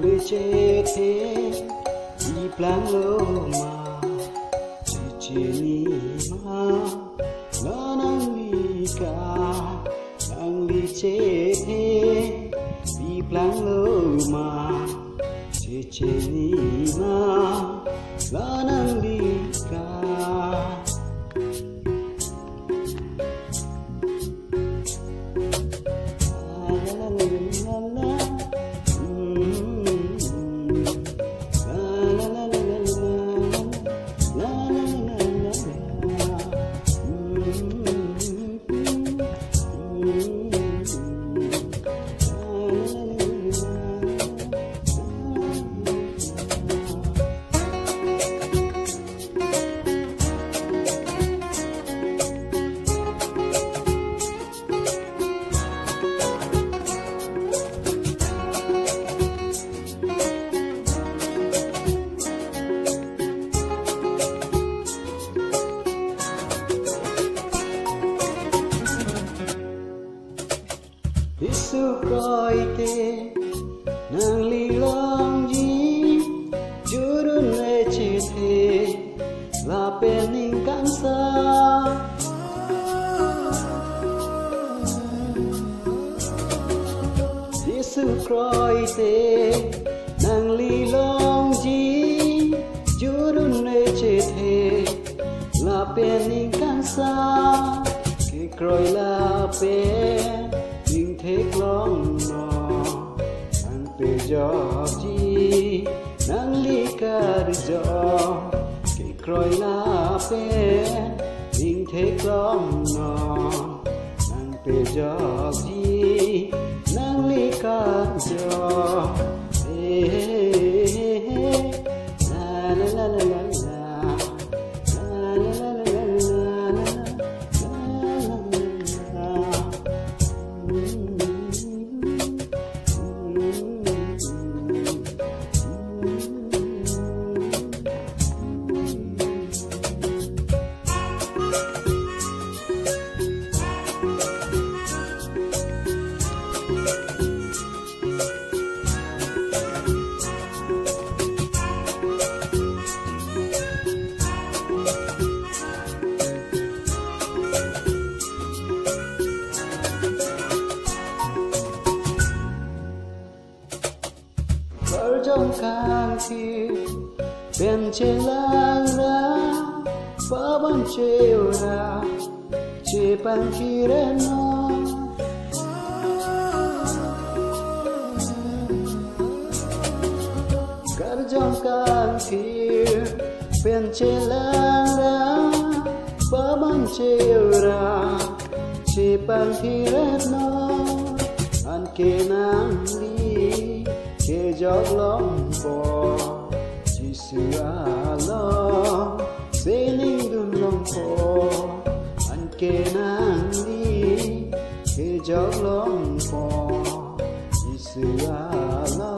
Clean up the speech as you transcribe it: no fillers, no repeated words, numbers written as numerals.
người chế thế đi plan lô mà chỉ chỉ ni mà nó nang li cả nang li chế thế đi plan lô mà chỉ chỉ ni mà nó nang li cả Isu coi te nang li long ji jurun le chi te la pening kan sa Isu coi te nang li long ji jurun le chi te la pening kan sa ke kroi la pe nhưng thế long nọ anh pe gió chi nang li cả gió cái còi la pe nhưng thế long nọ anh pe gió chi nang li cả gió la la la la la trong càng kia bên trên lang ra phá băng treo ra chế bằng khi đến nó cả trong càng kia bên trên lang ra phá băng treo ra chế bằng khi đến nó anh kê nang đi ke jog long po chỉ sự lo sailing dun long po anh ke nang đi ke jog long po chỉ sự lo